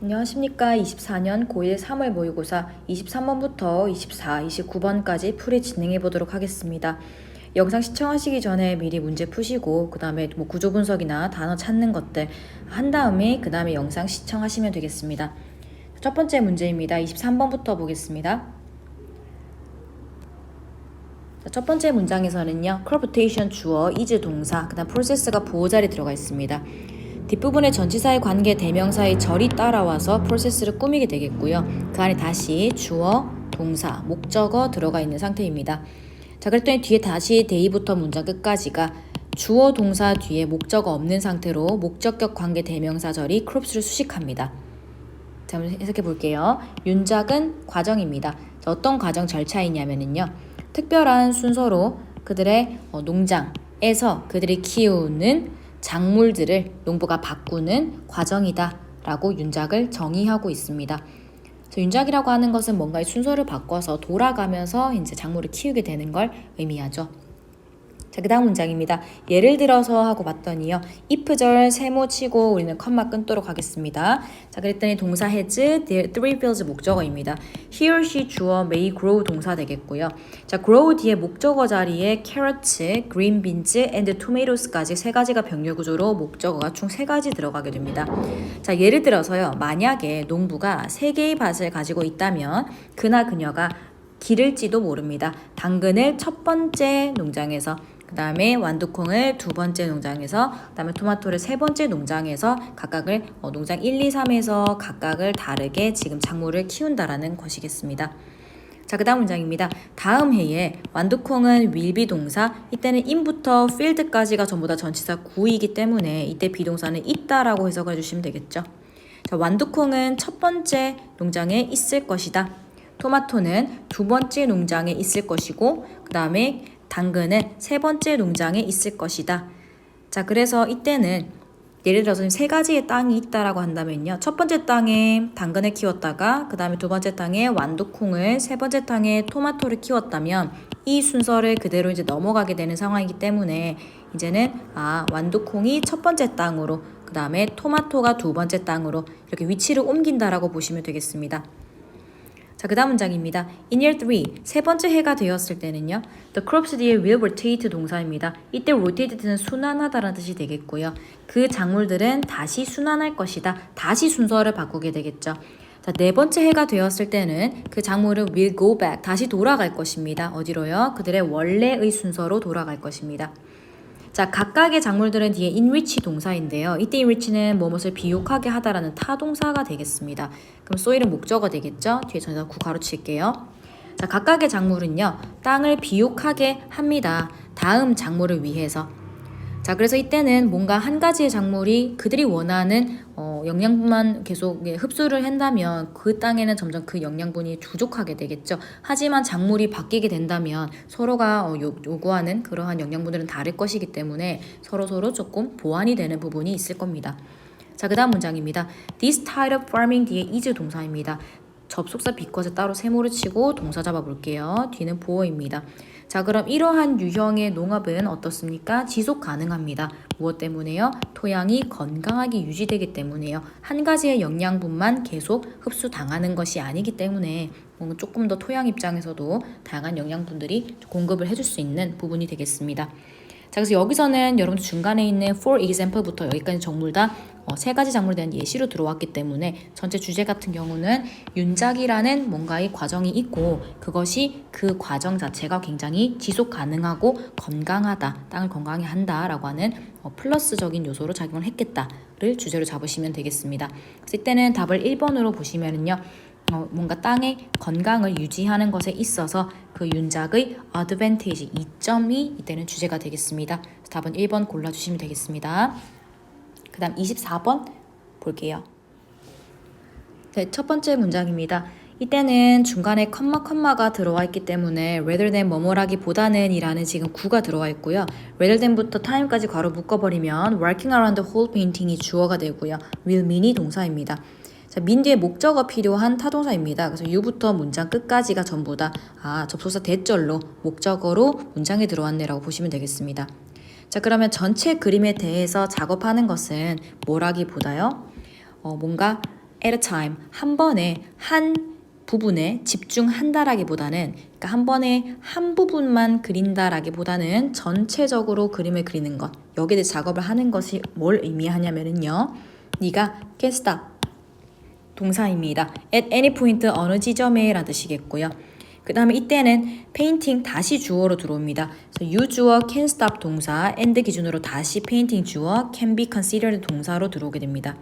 안녕하십니까. 24년 고1 3월 모의고사 23번부터 24, 29번까지 풀이 진행해 보도록 하겠습니다. 영상 시청하시기 전에 미리 문제 푸시고 그 다음에 구조 분석이나 단어 찾는 것들 한 다음에 그 다음에 영상 시청하시면 되겠습니다. 첫 번째 문제입니다. 23번부터 보겠습니다. 첫 번째 문장에서는요. crop 주어, is 동사, 그 다음 process가 보호자리 들어가 있습니다. 뒷부분에 전치사의 관계 대명사의 절이 따라와서 프로세스를 꾸미게 되겠고요. 그 안에 다시 주어, 동사, 목적어 들어가 있는 상태입니다. 자, 그랬더니 뒤에 다시 대의부터 문장 끝까지가 주어, 동사 뒤에 목적어 없는 상태로 목적격 관계 대명사 절이 crops를 수식합니다. 자, 한번 해석해 볼게요. 윤작은 과정입니다. 자, 어떤 과정 절차이냐면요. 특별한 순서로 그들의 농장에서 그들이 키우는 작물들을 농부가 바꾸는 과정이다 라고 윤작을 정의하고 있습니다. 윤작이라고 하는 것은 뭔가의 순서를 바꿔서 돌아가면서 이제 작물을 키우게 되는 걸 의미하죠. 자, 그 다음 문장입니다. 예를 들어서 하고 봤더니요. if절 세모 치고 우리는 컴마 끊도록 하겠습니다. 자, 그랬더니 동사 has, three fields 목적어입니다. he or she 주어, may grow 동사 되겠고요. 자, grow 뒤에 목적어 자리에 carrots, green beans, and tomatoes까지 세 가지가 병렬 구조로 목적어가 총 세 가지 들어가게 됩니다. 자, 예를 들어서요. 만약에 농부가 세 개의 밭을 가지고 있다면 그나 그녀가 기를지도 모릅니다. 당근을 첫 번째 농장에서, 그 다음에 완두콩을 두 번째 농장에서, 그 다음에 토마토를 세 번째 농장에서 각각을 농장 1, 2, 3에서 각각을 다르게 지금 작물을 키운다라는 것이겠습니다. 자, 그 다음 문장입니다. 다음 해에 완두콩은 will be 동사, 이때는 in부터 field까지가 전부 다 전치사 구이기 때문에 이때 비동사는 있다라고 해석을 해주시면 되겠죠. 자, 완두콩은 첫 번째 농장에 있을 것이다. 토마토는 두 번째 농장에 있을 것이고, 그 다음에 당근은 세 번째 농장에 있을 것이다. 자, 그래서 이때는 예를 들어서 세 가지의 땅이 있다라고 한다면요. 첫 번째 땅에 당근을 키웠다가 그 다음에 두 번째 땅에 완두콩을, 세 번째 땅에 토마토를 키웠다면 이 순서를 그대로 이제 넘어가게 되는 상황이기 때문에 이제는 완두콩이 첫 번째 땅으로, 그 다음에 토마토가 두 번째 땅으로 이렇게 위치를 옮긴다라고 보시면 되겠습니다. 자, 그 다음 문장입니다. In year 3, 세 번째 해가 되었을 때는요. The crops 뒤에 will rotate 동사입니다. 이때 rotate는 순환하다라는 뜻이 되겠고요. 그 작물들은 다시 순환할 것이다. 다시 순서를 바꾸게 되겠죠. 자, 네 번째 해가 되었을 때는 그 작물은 will go back, 다시 돌아갈 것입니다. 어디로요? 그들의 원래의 순서로 돌아갈 것입니다. 자, 각각의 작물들은 뒤에 enrich 동사인데요. 이때 enrich는 무엇을 비옥하게 하다라는 타동사가 되겠습니다. 그럼 soil은 목적어 되겠죠? 뒤에 전치사 구 가로칠게요. 자, 각각의 작물은요. 땅을 비옥하게 합니다. 다음 작물을 위해서. 자, 그래서 이때는 뭔가 한 가지의 작물이 그들이 원하는 영양분만 계속 흡수를 한다면 그 땅에는 점점 그 영양분이 부족하게 되겠죠. 하지만 작물이 바뀌게 된다면 서로가 요구하는 그러한 영양분들은 다를 것이기 때문에 서로 조금 보완이 되는 부분이 있을 겁니다. 자, 그 다음 문장입니다. This type of farming 뒤에 is 동사입니다. 접속사 because 따로 세모를 치고 동사 잡아볼게요. 뒤는 보어입니다. 자, 그럼 이러한 유형의 농업은 어떻습니까? 지속 가능합니다. 무엇 때문에요? 토양이 건강하게 유지되기 때문에요. 한 가지의 영양분만 계속 흡수당하는 것이 아니기 때문에 조금 더 토양 입장에서도 다양한 영양분들이 공급을 해줄 수 있는 부분이 되겠습니다. 자, 그래서 여기서는 여러분들 중간에 있는 for example부터 여기까지 전부 다 세 가지 작물에 대한 예시로 들어왔기 때문에 전체 주제 같은 경우는 윤작이라는 뭔가의 과정이 있고 그것이 그 과정 자체가 굉장히 지속 가능하고 건강하다, 땅을 건강하게 한다라고 하는 플러스적인 요소로 작용을 했겠다를 주제로 잡으시면 되겠습니다. 그래서 이때는 답을 1번으로 보시면은요. 뭔가 땅의 건강을 유지하는 것에 있어서 그 윤작의 advantage, 이점이 이때는 주제가 되겠습니다. 답은 1번 골라주시면 되겠습니다. 그 다음 24번 볼게요. 네, 첫 번째 문장입니다. 이때는 중간에 컴마가 들어와 있기 때문에 rather than 뭐뭐라기보다는 이라는 지금 구가 들어와 있고요. rather than부터 time까지 괄호 묶어버리면 working around the whole painting이 주어가 되고요. will mean이 동사입니다. 자, mean 뒤에 목적어 필요한 타동사입니다. 그래서 you부터 문장 끝까지가 전부 다 접속사 대절로 목적어로 문장에 들어왔네라고 보시면 되겠습니다. 자, 그러면 전체 그림에 대해서 작업하는 것은 뭐라기보다요. 뭔가 at a time, 한 번에 한 부분에 집중한다라기보다는 그러니까 한 번에 한 부분만 그린다라기보다는 전체적으로 그림을 그리는 것, 여기에 대해 작업을 하는 것이 뭘 의미하냐면요, 네가 can't stop 동사입니다. at any point 어느 지점에 라는 뜻이겠고요. 그 다음에 이때는 painting 다시 주어로 들어옵니다. you 주어 can stop 동사 and 기준으로 다시 painting 주어 can be considered 동사로 들어오게 됩니다.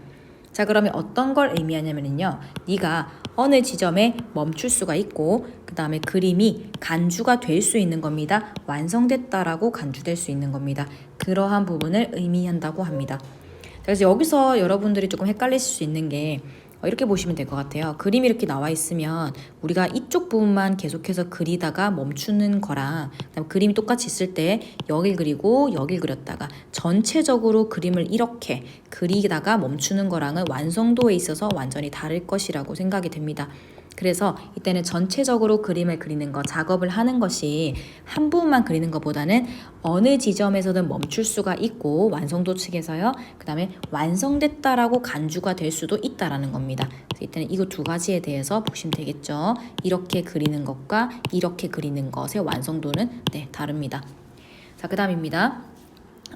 자, 그러면 어떤 걸 의미하냐면요, 네가 어느 지점에 멈출 수가 있고 그 다음에 그림이 간주가 될 수 있는 겁니다. 완성됐다라고 간주될 수 있는 겁니다. 그러한 부분을 의미한다고 합니다. 자, 그래서 여기서 여러분들이 조금 헷갈리실 수 있는 게 이렇게 보시면 될 것 같아요. 그림이 이렇게 나와 있으면 우리가 이쪽 부분만 계속해서 그리다가 멈추는 거랑 그다음에 그림이 똑같이 있을 때 여길 그리고 여길 그렸다가 전체적으로 그림을 이렇게 그리다가 멈추는 거랑은 완성도에 있어서 완전히 다를 것이라고 생각이 됩니다. 그래서 이때는 전체적으로 그림을 그리는 거, 작업을 하는 것이 한 부분만 그리는 것보다는 어느 지점에서든 멈출 수가 있고 완성도 측에서요. 그 다음에 완성됐다라고 간주가 될 수도 있다라는 겁니다. 그래서 이때는 이거 두 가지에 대해서 보시면 되겠죠. 이렇게 그리는 것과 이렇게 그리는 것의 완성도는 다릅니다. 자, 그 다음입니다.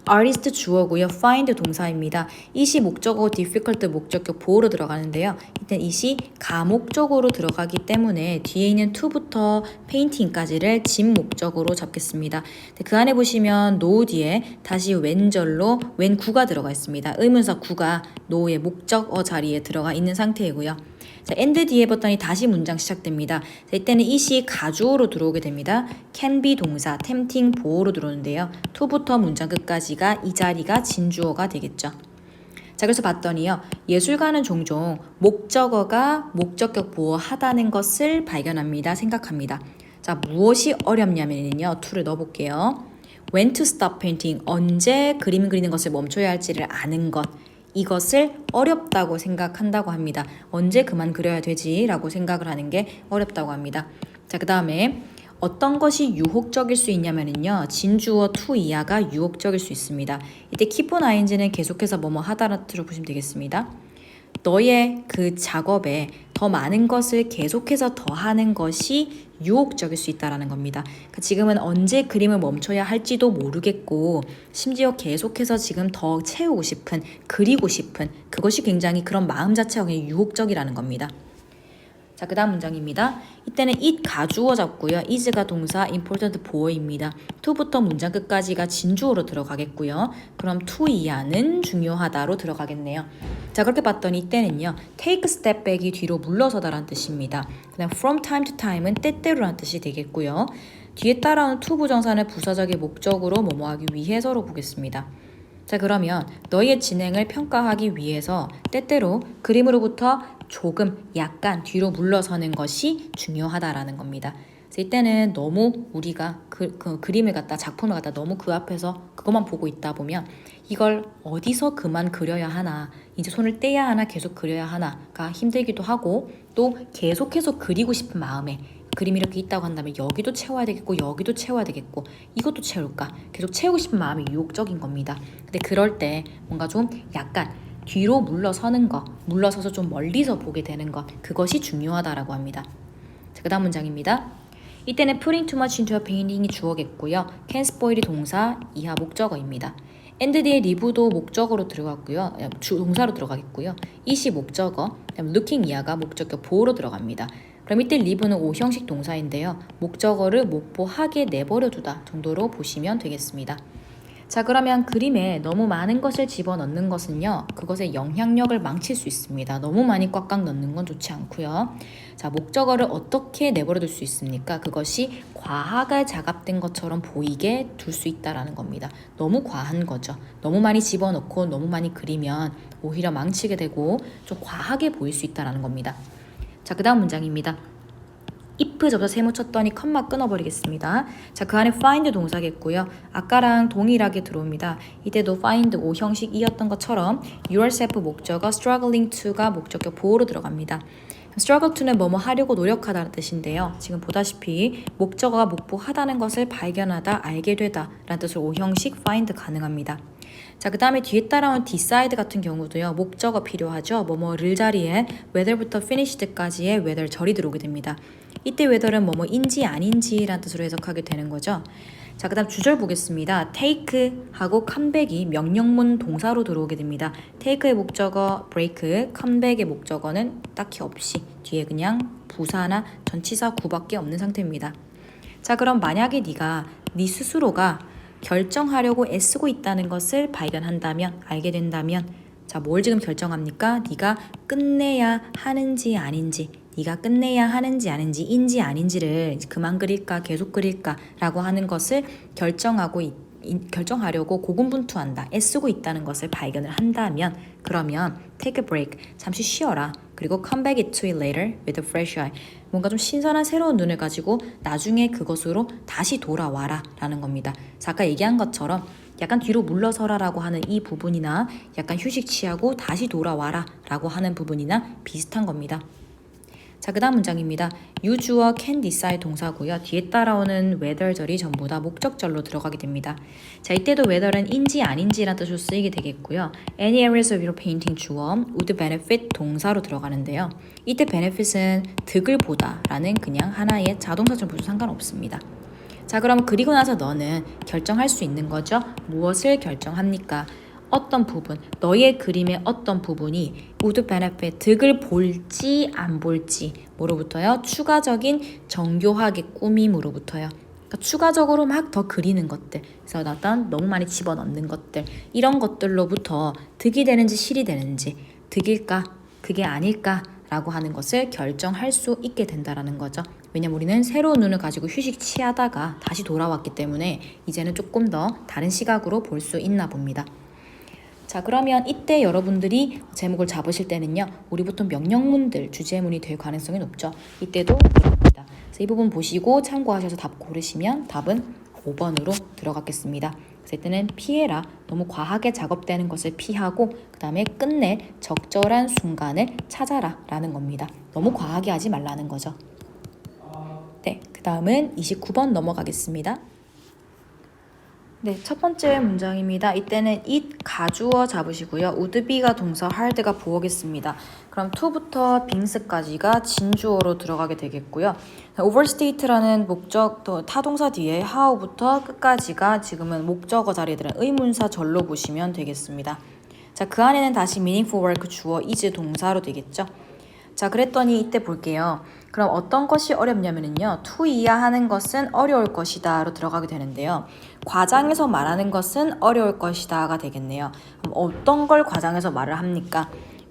artist 주어고요. find 동사입니다. 이시 목적어 difficult 목적격 보호로 들어가는데요. 일단 이시 가목적으로 들어가기 때문에 뒤에 있는 to부터 painting까지를 진 목적으로 잡겠습니다. 그 안에 보시면 no 뒤에 다시 when절로 when 구가 들어가 있습니다. 의문사 구가 no의 목적어 자리에 들어가 있는 상태이고요. 자, and 뒤에 봤더니 다시 문장 시작됩니다. 자, 이때는 이시 가주어로 들어오게 됩니다. can be 동사, tempting 보호로 들어오는데요. to부터 문장 끝까지가 이 자리가 진주어가 되겠죠. 자, 그래서 봤더니요, 예술가는 종종 목적어가 목적격 보호하다는 것을 발견합니다. 생각합니다. 자, 무엇이 어렵냐면요, to를 넣어볼게요. when to stop painting, 언제 그림 그리는 것을 멈춰야 할지를 아는 것, 이것을 어렵다고 생각한다고 합니다. 언제 그만 그려야 되지? 라고 생각을 하는 게 어렵다고 합니다. 자, 그 다음에 어떤 것이 유혹적일 수 있냐면요, 진주어 to 이하가 유혹적일 수 있습니다. 이때 keep on ing는 계속해서 뭐뭐 하다라 들어보시면 되겠습니다. 너의 그 작업에 더 많은 것을 계속해서 더하는 것이 유혹적일 수 있다는 겁니다. 그러니까 지금은 언제 그림을 멈춰야 할지도 모르겠고 심지어 계속해서 지금 더 채우고 싶은, 그리고 싶은 그것이 굉장히 그런 마음 자체가 굉장히 유혹적이라는 겁니다. 자, 그 다음 문장입니다. 이때는 it 가주어 잡고요. is가 동사, important 보어입니다. to부터 문장 끝까지가 진주어로 들어가겠고요. 그럼 to 이하는 중요하다로 들어가겠네요. 자, 그렇게 봤더니 이때는요, take a step back이 뒤로 물러서다라는 뜻입니다. 그 다음 from time to time은 때때로라는 뜻이 되겠고요. 뒤에 따라오는 to 부정사는 부사적의 목적으로 뭐뭐하기 위해서로 보겠습니다. 자, 그러면 너희의 진행을 평가하기 위해서 때때로 그림으로부터 조금 약간 뒤로 물러서는 것이 중요하다라는 겁니다. 그래서 이때는 너무 우리가 그림을 갖다, 작품을 갖다 너무 그 앞에서 그것만 보고 있다 보면 이걸 어디서 그만 그려야 하나, 이제 손을 떼야 하나, 계속 그려야 하나가 힘들기도 하고, 또 계속해서 그리고 싶은 마음에 그림이 이렇게 있다고 한다면 여기도 채워야 되겠고 여기도 채워야 되겠고 이것도 채울까, 계속 채우고 싶은 마음이 유혹적인 겁니다. 근데 그럴 때 뭔가 좀 약간 뒤로 물러서는 것, 물러서서 좀 멀리서 보게 되는 것, 그것이 중요하다라고 합니다. 자, 그 다음 문장입니다. 이때는 putting too much into a painting이 주어겠고요. can spoil이 동사, 이하 목적어입니다. and 뒤에 live도 목적어로 들어갔고요. 동사로 들어가겠고요. it이 목적어, looking 이하가 목적격 보호로 들어갑니다. 그럼 이때 live는 오형식 동사인데요. 목적어를 목보하게 내버려두다 정도로 보시면 되겠습니다. 자, 그러면 그림에 너무 많은 것을 집어넣는 것은요, 그것의 영향력을 망칠 수 있습니다. 너무 많이 꽉꽉 넣는 건 좋지 않고요. 자, 목적어를 어떻게 내버려둘 수 있습니까? 그것이 과하게 자갑된 것처럼 보이게 둘 수 있다는 겁니다. 너무 과한 거죠. 너무 많이 집어넣고 너무 많이 그리면 오히려 망치게 되고 좀 과하게 보일 수 있다는 겁니다. 자, 그 다음 문장입니다. if 접사 세모 쳤더니 컴마 끊어버리겠습니다. 자, 그 안에 find 동사겠고요. 아까랑 동일하게 들어옵니다. 이때도 find O 형식이었던 것처럼 yourself 목적어, struggling to가 목적격 보호로 들어갑니다. struggle to는 뭐뭐 하려고 노력하다는 뜻인데요. 지금 보다시피 목적어가 목보하다는 것을 발견하다, 알게 되다 라는 뜻으로 O 형식 find 가능합니다. 자, 그 다음에 뒤에 따라온 decide 같은 경우도요. 목적어 필요하죠. 뭐뭐를 자리에 whether부터 finished까지의 whether 절이 들어오게 됩니다. 이때 whether은 뭐뭐인지 아닌지라는 뜻으로 해석하게 되는 거죠. 자, 그 다음 주절 보겠습니다. take하고 comeback이 명령문 동사로 들어오게 됩니다. take의 목적어 break, comeback의 목적어는 딱히 없이 뒤에 그냥 부사나 전치사 구밖에 없는 상태입니다. 자, 그럼 만약에 네 스스로가 결정하려고 애쓰고 있다는 것을 발견한다면, 알게 된다면, 자, 뭘 지금 결정합니까? 네가 끝내야 하는지 아닌지, 네가 끝내야 하는지 아닌지, 인지 아닌지를 그만 그릴까 계속 그릴까 라고 하는 것을 결정하려고 고군분투한다, 애쓰고 있다는 것을 발견을 한다면, 그러면 take a break, 잠시 쉬어라. 그리고 come back to it later with a fresh eye. 뭔가 좀 신선한 새로운 눈을 가지고 나중에 그것으로 다시 돌아와라 라는 겁니다. 아까 얘기한 것처럼 약간 뒤로 물러서라 라고 하는 이 부분이나 약간 휴식 취하고 다시 돌아와라 라고 하는 부분이나 비슷한 겁니다. 자, 그 다음 문장입니다. you 주어 can decide 동사고요. 뒤에 따라오는 whether절이 전부 다 목적절로 들어가게 됩니다. 자, 이때도 whether은 인지 아닌지라는 뜻으로 쓰이게 되겠고요. any areas of your painting 주어 would benefit 동사로 들어가는데요. 이때 benefit은 득을 보다 라는 그냥 하나의 자동사처럼 보셔도 상관없습니다. 자, 그럼 그리고 나서 너는 결정할 수 있는 거죠. 무엇을 결정합니까? 어떤 부분, 너의 그림의 어떤 부분이 would benefit, 득을 볼지 안 볼지 뭐로부터요? 추가적인 정교하게 꾸밈으로부터요. 그러니까 추가적으로 막 더 그리는 것들, 그래서 어떤 너무 많이 집어넣는 것들, 이런 것들로부터 득이 되는지 실이 되는지, 득일까 그게 아닐까 라고 하는 것을 결정할 수 있게 된다라는 거죠. 왜냐면 우리는 새로운 눈을 가지고 휴식 취하다가 다시 돌아왔기 때문에 이제는 조금 더 다른 시각으로 볼 수 있나 봅니다. 자, 그러면 이때 여러분들이 제목을 잡으실 때는요, 우리 보통 명령문들, 주제문이 될 가능성이 높죠. 이때도 그렇습니다. 그래서 이 부분 보시고 참고하셔서 답 고르시면 답은 5번으로 들어가겠습니다. 그래서 이때는 피해라, 너무 과하게 작업되는 것을 피하고 그 다음에 끝낼 적절한 순간을 찾아라 라는 겁니다. 너무 과하게 하지 말라는 거죠. 네, 그 다음은 29번 넘어가겠습니다. 네, 첫 번째 문장입니다. 이때는 it 가주어 잡으시고요. would be가 동사, hard가 부어겠습니다. 그럼 to부터 being까지가 진주어로 들어가게 되겠고요. overstate라는 목적, 또 타동사 뒤에 how부터 끝까지가 지금은 목적어 자리에 들은 의문사 절로 보시면 되겠습니다. 자, 그 안에는 다시 meaningful work 주어 is 동사로 되겠죠. 자, 그랬더니 이때 볼게요. 그럼 어떤 것이 어렵냐면요. to 이해하는 것은 어려울 것이다로 들어가게 되는데요. 과장해서 말하는 것은 어려울 것이다가 되겠네요. 그럼 어떤 걸 과장해서 말을 합니까?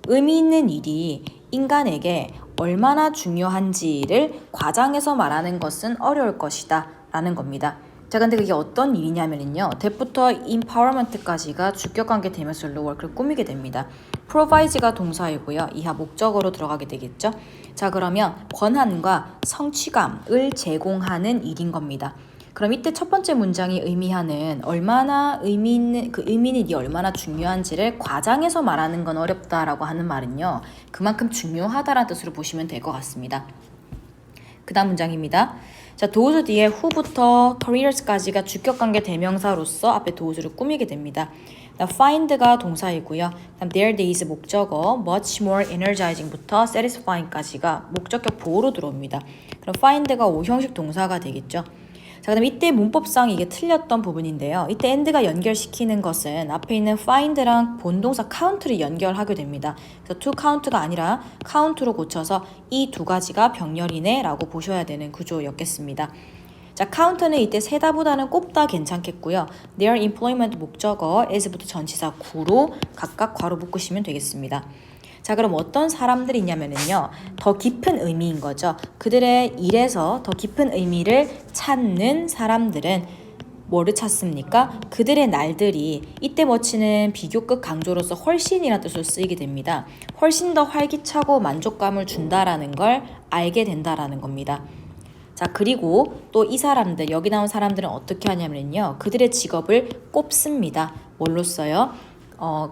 의미 있는 일이 인간에게 얼마나 중요한지를 과장해서 말하는 것은 어려울 것이다 라는 겁니다. 자, 근데 그게 어떤 일이냐면요. that부터 empowerment까지가 주격관계 대명사로 work를 꾸미게 됩니다. provide가 동사이고요. 이하 목적어로 들어가게 되겠죠. 자, 그러면 권한과 성취감을 제공하는 일인 겁니다. 그럼 이때 첫 번째 문장이 의미하는 얼마나 의미 있는 일이 얼마나 중요한지를 과장해서 말하는 건 어렵다라고 하는 말은요. 그만큼 중요하다라는 뜻으로 보시면 될 것 같습니다. 그 다음 문장입니다. 자, 도우즈 뒤에 who부터 careers까지가 주격관계 대명사로서 앞에 도우즈를 꾸미게 됩니다. find가 동사이고요. 그다음 there is 목적어, much more energizing부터 satisfying까지가 목적격 보호로 들어옵니다. 그럼 find가 5형식 동사가 되겠죠. 자, 그다음 이때 문법상 이게 틀렸던 부분인데요. 이때 and가 연결시키는 것은 앞에 있는 find랑 본동사 count를 연결하게 됩니다. 그래서 to count가 아니라 count로 고쳐서 이 두 가지가 병렬이네 라고 보셔야 되는 구조였겠습니다. 자, count는 이때 세다보다는 꼽다 괜찮겠고요. their employment 목적어 is부터 전치사 구로 각각 괄호 묶으시면 되겠습니다. 자, 그럼 어떤 사람들이 있냐면요. 더 깊은 의미인 거죠. 그들의 일에서 더 깊은 의미를 찾는 사람들은 뭐를 찾습니까? 그들의 날들이 이때 멋지는 비교급 강조로서 훨씬이라는 뜻으로 쓰이게 됩니다. 훨씬 더 활기차고 만족감을 준다라는 걸 알게 된다라는 겁니다. 자, 그리고 또 이 사람들, 여기 나온 사람들은 어떻게 하냐면요. 그들의 직업을 꼽습니다. 뭘로 써요?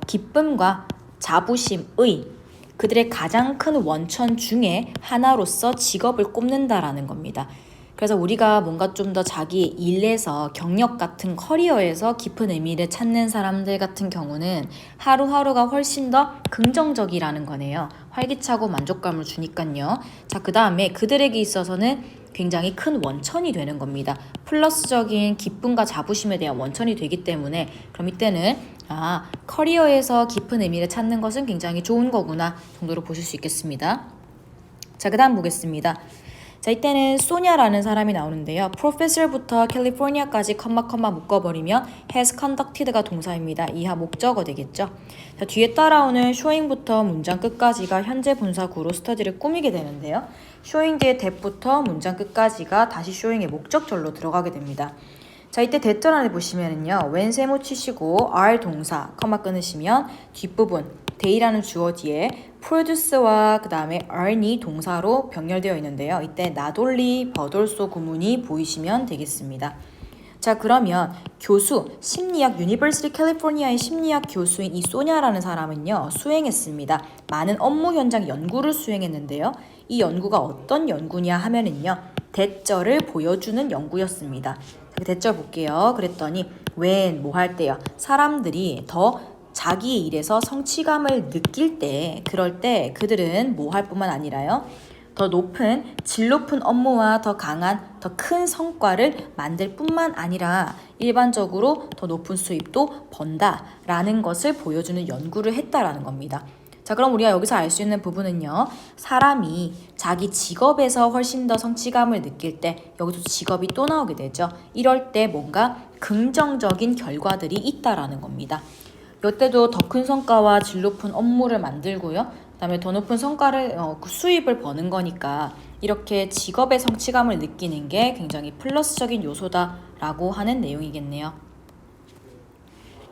기쁨과 자부심의 그들의 가장 큰 원천 중에 하나로서 직업을 꼽는다라는 겁니다. 그래서 우리가 뭔가 좀 더 자기 일에서 경력 같은 커리어에서 깊은 의미를 찾는 사람들 같은 경우는 하루하루가 훨씬 더 긍정적이라는 거네요. 활기차고 만족감을 주니까요. 자, 그 다음에 그들에게 있어서는 굉장히 큰 원천이 되는 겁니다. 플러스적인 기쁨과 자부심에 대한 원천이 되기 때문에 그럼 이때는 커리어에서 깊은 의미를 찾는 것은 굉장히 좋은 거구나 정도로 보실 수 있겠습니다. 자, 그 다음 보겠습니다. 자, 이때는 소냐라는 사람이 나오는데요. 프로페서부터 캘리포니아까지 컴마 묶어버리면 has conducted가 동사입니다. 이하 목적어 되겠죠. 자, 뒤에 따라오는 showing부터 문장 끝까지가 현재 분사구로 스터디를 꾸미게 되는데요. showing 뒤에 that부터 문장 끝까지가 다시 showing의 목적절로 들어가게 됩니다. 자, 이때 대절 안에 보시면은요. when 세모 치시고 are 동사 컴마 끊으시면 뒷부분 day라는 주어 뒤에 produce와 그 다음에 earn이 동사로 병렬되어 있는데요. 이때 not only but also 구문이 보이시면 되겠습니다. 자, 그러면 교수, 심리학 유니버시티 캘리포니아의 심리학 교수인 이 소냐라는 사람은요. 수행했습니다. 많은 업무 현장 연구를 수행했는데요. 이 연구가 어떤 연구냐 하면은요. 대절을 보여주는 연구였습니다. 대절 볼게요. 그랬더니 when 뭐 할 때요. 사람들이 더 자기 일에서 성취감을 느낄 때 그럴 때 그들은 뭐 할 뿐만 아니라요. 더 높은 질 높은 업무와 더 강한 더 큰 성과를 만들 뿐만 아니라 일반적으로 더 높은 수입도 번다라는 것을 보여주는 연구를 했다라는 겁니다. 자, 그럼 우리가 여기서 알 수 있는 부분은요. 사람이 자기 직업에서 훨씬 더 성취감을 느낄 때 여기서 직업이 또 나오게 되죠. 이럴 때 뭔가 긍정적인 결과들이 있다라는 겁니다. 이때도 더 큰 성과와 질 높은 업무를 만들고요. 그 다음에 더 높은 성과를 수입을 버는 거니까 이렇게 직업의 성취감을 느끼는 게 굉장히 플러스적인 요소다라고 하는 내용이겠네요.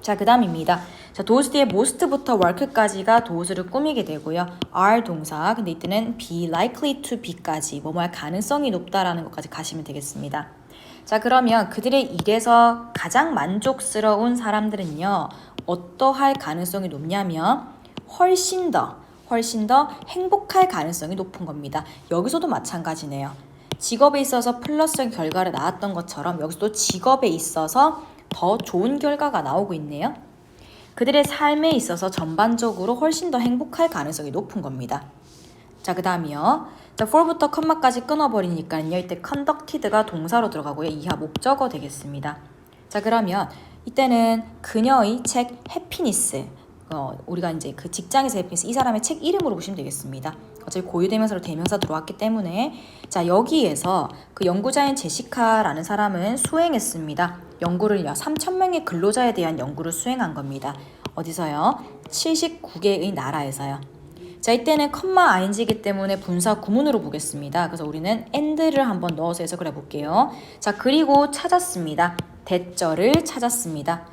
자, 그 다음입니다. 자, 도스 뒤에 most부터 work까지가 도스를 꾸미게 되고요. are 동사, 근데 이때는 be likely to be까지 뭐뭐 할 가능성이 높다라는 것까지 가시면 되겠습니다. 자, 그러면 그들의 일에서 가장 만족스러운 사람들은요. 어떠할 가능성이 높냐면 훨씬 더 행복할 가능성이 높은 겁니다. 여기서도 마찬가지네요. 직업에 있어서 플러스적인 결과를 낳았던 것처럼 여기서도 직업에 있어서 더 좋은 결과가 나오고 있네요. 그들의 삶에 있어서 전반적으로 훨씬 더 행복할 가능성이 높은 겁니다. 자, 그 다음이요. 자, for부터 컴마까지 끊어버리니까요. 이때 conducted가 동사로 들어가고요. 이하 목적어 되겠습니다. 자, 그러면 이때는 그녀의 책 해피니스, 우리가 이제 그 직장에서 해피니스, 이 사람의 책 이름으로 보시면 되겠습니다. 어차피 고유대명사로 대명사 들어왔기 때문에 자, 여기에서 그 연구자인 제시카라는 사람은 수행했습니다. 연구를요. 3,000명의 근로자에 대한 연구를 수행한 겁니다. 어디서요? 79개의 나라에서요. 자, 이때는 컴마 ing이기 때문에 분사 구문으로 보겠습니다. 그래서 우리는 and를 한번 넣어서 해석을 해볼게요. 자, 그리고 찾았습니다. 대절을 찾았습니다.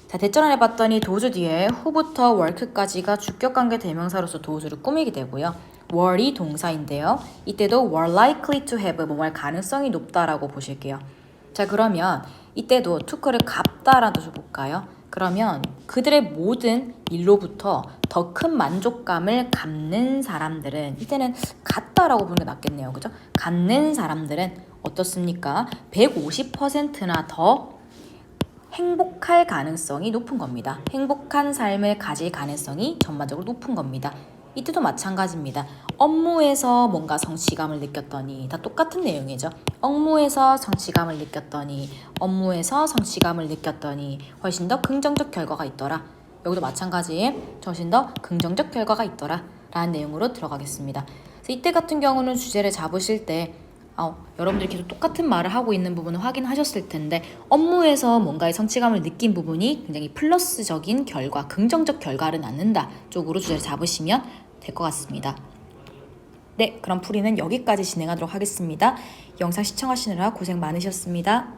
자, 대절 안에 봤더니 도수 뒤에 who부터 work까지가 주격관계 대명사로서 도수를 꾸미게 되고요. were이 동사인데요. 이때도 were likely to have 뭐할 가능성이 높다라고 보실게요. 자, 그러면 이때도 took를 갚다라는 뜻을 볼까요? 그러면 그들의 모든 일로부터 더 큰 만족감을 갖는 사람들은 이때는 갖다라고 보는 게 낫겠네요. 그죠? 갖는 사람들은 어떻습니까? 150%나 더 행복할 가능성이 높은 겁니다. 행복한 삶을 가질 가능성이 전반적으로 높은 겁니다. 이때도 마찬가지입니다. 업무에서 뭔가 성취감을 느꼈더니 다 똑같은 내용이죠. 업무에서 성취감을 느꼈더니 훨씬 더 긍정적 결과가 있더라. 여기도 마찬가지 훨씬 더 긍정적 결과가 있더라 라는 내용으로 들어가겠습니다. 그래서 이때 같은 경우는 주제를 잡으실 때 여러분들이 계속 똑같은 말을 하고 있는 부분을 확인하셨을 텐데 업무에서 뭔가의 성취감을 느낀 부분이 굉장히 플러스적인 결과, 긍정적 결과를 낳는다 쪽으로 주제를 잡으시면 될 것 같습니다. 네, 그럼 풀이는 여기까지 진행하도록 하겠습니다. 영상 시청하시느라 고생 많으셨습니다.